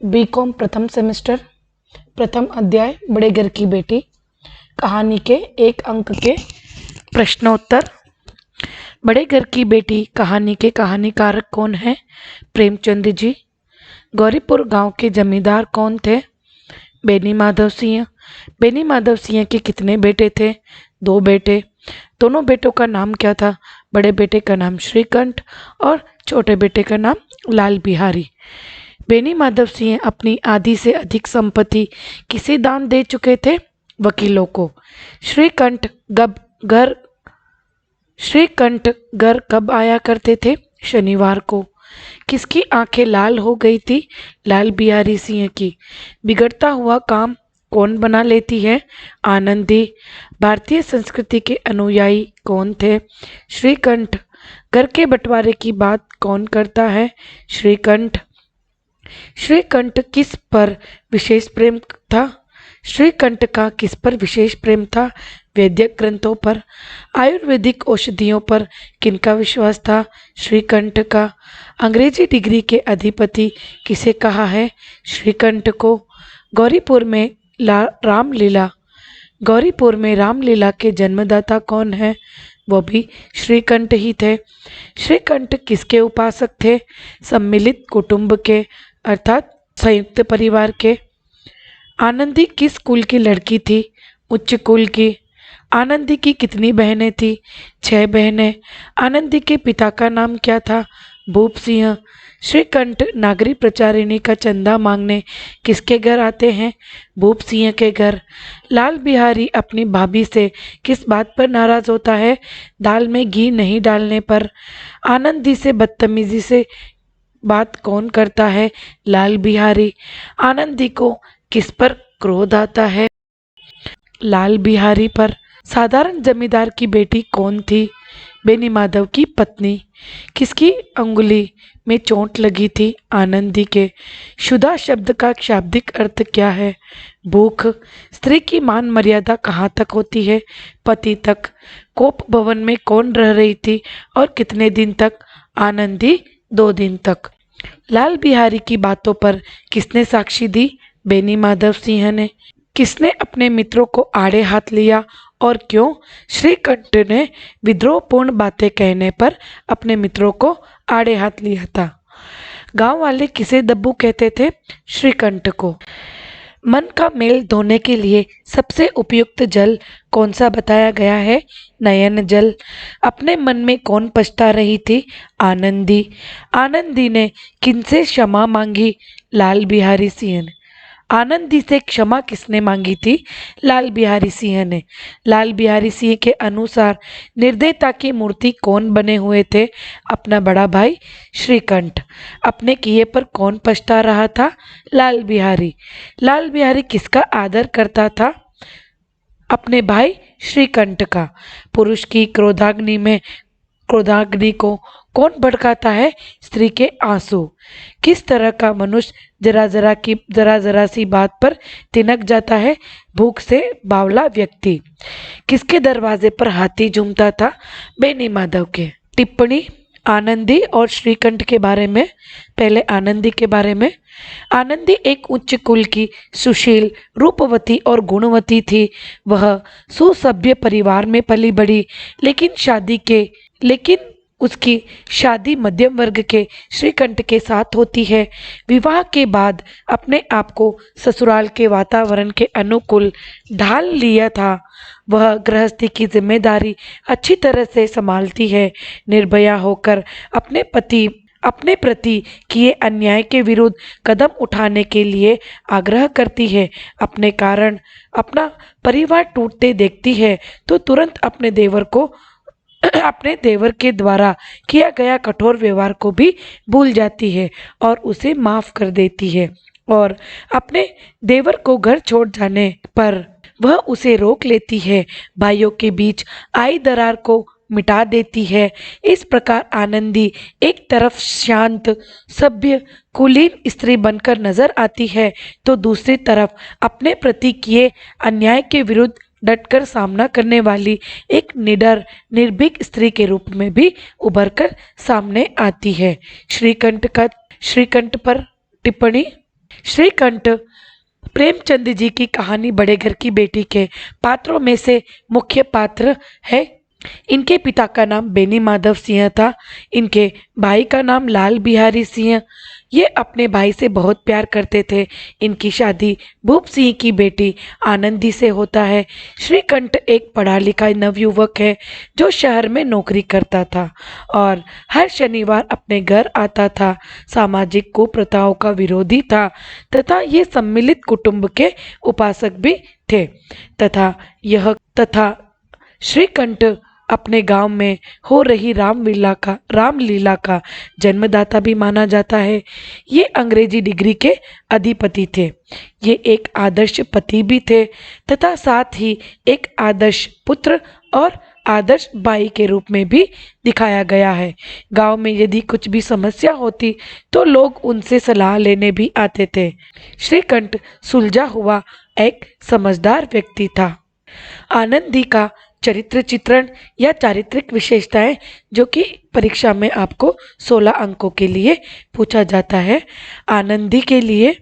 BCom प्रथम semester, प्रथम अध्याय बड़े घर की बेटी, कहानी के 1 अंक के प्रश्नोत्तर। बड़े घर की बेटी कहानी के कहानीकार कौन है? प्रेमचंद जी। गौरीपुर गांव के जमींदार कौन थे? बेनी माधव सिंह। बेनी माधव सिंह के कितने बेटे थे? 2 बेटे। दोनों बेटों का नाम क्या था? बड़े बेटे का नाम श्रीकंठ और छोटे बेटे का नाम लाल बिहारी। बेनी माधव सिंह अपनी आधी से अधिक संपत्ति किसे दान दे चुके थे? वकीलों को। श्रीकंठ घर कब आया करते थे? शनिवार को। किसकी आंखें लाल हो गई थी? लाल बिहारी सिंह की। बिगड़ता हुआ काम कौन बना लेती है? आनंदी। भारतीय संस्कृति के अनुयायी कौन थे? श्रीकंठ। घर के बंटवारे की बात कौन करता है? श्रीकंठ। श्रीकंठ किस पर विशेष प्रेम था? श्रीकंठ का किस पर विशेष प्रेम था? वैद्यक ग्रंथों पर। आयुर्वेदिक औषधियों पर किनका विश्वास था? श्रीकंठ का। अंग्रेजी डिग्री के अधिपति किसे कहा है? श्रीकंठ को। गौरीपुर में रामलीला के जन्मदाता कौन है? वो भी श्रीकंठ ही थे। श्रीकंठ किसके उपासक थे? सम्मिलित कुटुंब के, अर्थात संयुक्त परिवार के। आनंदी किस कुल की लड़की थी? उच्च कुल की। आनंदी की कितनी बहनें थी? 6 बहनें। आनंदी के पिता का नाम क्या था? भूप सिंह। श्रीकंठ नागरी प्रचारिणी का चंदा मांगने किसके घर आते हैं? भूप सिंह के घर। लाल बिहारी अपनी भाभी से किस बात पर नाराज होता है? दाल में घी नहीं डालने पर। आनंदी से बदतमीजी से बात कौन करता है? लाल बिहारी। आनंदी को किस पर क्रोध आता है? लाल बिहारी पर। साधारण जमींदार की बेटी कौन थी? बेनी माधव की पत्नी। किसकी अंगुली में चोट लगी थी? आनंदी के। शुदा शब्द का शाब्दिक अर्थ क्या है? भूख। स्त्री की मान मर्यादा कहाँ तक होती है? पति तक। कोप भवन में कौन रह रही थी और कितने दिन तक? आनंदी 2 दिन तक। लाल बिहारी की बातों पर किसने साक्षी दी? बेनी माधव सिंह ने। किसने अपने मित्रों को आड़े हाथ लिया और क्यों? श्रीकंठ ने विद्रोहपूर्ण बातें कहने पर अपने मित्रों को आड़े हाथ लिया था। गांव वाले किसे दब्बू कहते थे? श्रीकंठ को। मन का मेल धोने के लिए सबसे उपयुक्त जल कौन सा बताया गया है? नयन जल। अपने मन में कौन पछता रही थी? आनंदी। आनंदी ने किनसे क्षमा मांगी? लाल बिहारी सिंह ने। आनंदी से क्षमा किसने मांगी थी? लाल बिहारी सिंह ने। लाल बिहारी सिंह के अनुसार निर्दयता की मूर्ति कौन बने हुए थे? अपना बड़ा भाई श्रीकंठ। अपने किए पर कौन पछता रहा था? लाल बिहारी। लाल बिहारी किसका आदर करता था? अपने भाई श्रीकंठ का। पुरुष की क्रोधाग्नि को कौन भड़काता है? स्त्री के आंसू। किस तरह का मनुष्य जरा जरा सी बात पर तिनक जाता है? भूख से बावला व्यक्ति। किसके दरवाजे पर हाथी झूमता था? बेनी माधव के। टिप्पणी। आनंदी और श्रीकंठ के बारे में। पहले आनंदी के बारे में। आनंदी एक उच्च कुल की सुशील, रूपवती और गुणवती थी। वह सुसभ्य परिवार में पली बड़ी, लेकिन उसकी शादी मध्यम वर्ग के श्रीकंठ के साथ होती है। विवाह के बाद अपने आप को ससुराल के वातावरण के अनुकूल ढाल लिया था। वह गृहस्थी की जिम्मेदारी अच्छी तरह से संभालती है। निर्भया होकर अपने प्रति किए अन्याय के विरुद्ध कदम उठाने के लिए आग्रह करती है। अपने कारण अपना परिवार टूटते देखती है तो तुरंत अपने देवर के द्वारा किया गया कठोर व्यवहार को भी भूल जाती है और उसे माफ कर देती है, और अपने देवर को घर छोड़ जाने पर वह उसे रोक लेती है। भाइयों के बीच आई दरार को मिटा देती है। इस प्रकार आनंदी एक तरफ शांत, सभ्य, कुलीन स्त्री बनकर नजर आती है तो दूसरी तरफ अपने प्रति किए अन्याय के विरुद्ध डटकर सामना करने वाली एक निडर, निर्भीक स्त्री के रूप में भी उभरकर सामने आती है। श्रीकंठ पर टिप्पणी। श्रीकंठ प्रेमचंद जी की कहानी बड़े घर की बेटी के पात्रों में से मुख्य पात्र है। इनके पिता का नाम बेनी माधव सिंह था। इनके भाई का नाम लाल बिहारी सिंह। ये अपने भाई से बहुत प्यार करते थे। इनकी शादी भूप सिंह की बेटी आनंदी से होता है। श्रीकंठ एक पढ़ा लिखा नवयुवक है जो शहर में नौकरी करता था और हर शनिवार अपने घर आता था। सामाजिक कुप्रथाओं का विरोधी था तथा ये सम्मिलित कुटुंब के उपासक भी थे तथा श्रीकंठ अपने गांव में हो रही रामलीला का जन्मदाता भी माना जाता है। ये अंग्रेजी डिग्री के अधिपति थे। ये एक आदर्श पति भी थे तथा साथ ही एक आदर्श पुत्र और आदर्श भाई के रूप में भी दिखाया गया है। गांव में यदि कुछ भी समस्या होती तो लोग उनसे सलाह लेने भी आते थे। श्रीकंठ सुलझा हुआ एक समझदार व्यक्ति था। आनंदी का चरित्र चित्रण या चारित्रिक विशेषताएं जो कि परीक्षा में आपको 16 अंकों के लिए पूछा जाता है। आनंदी के लिए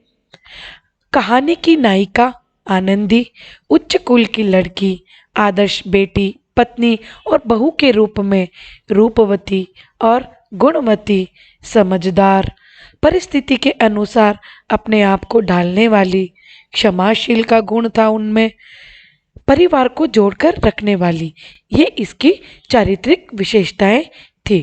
कहानी की नायिका आनंदी उच्च कुल की लड़की, आदर्श बेटी, पत्नी और बहू के रूप में रूपवती और गुणवती, समझदार, परिस्थिति के अनुसार अपने आप को ढालने वाली, क्षमाशील का गुण था उनमें, परिवार को जोड़कर रखने वाली। ये इसकी चारित्रिक विशेषताएं थी।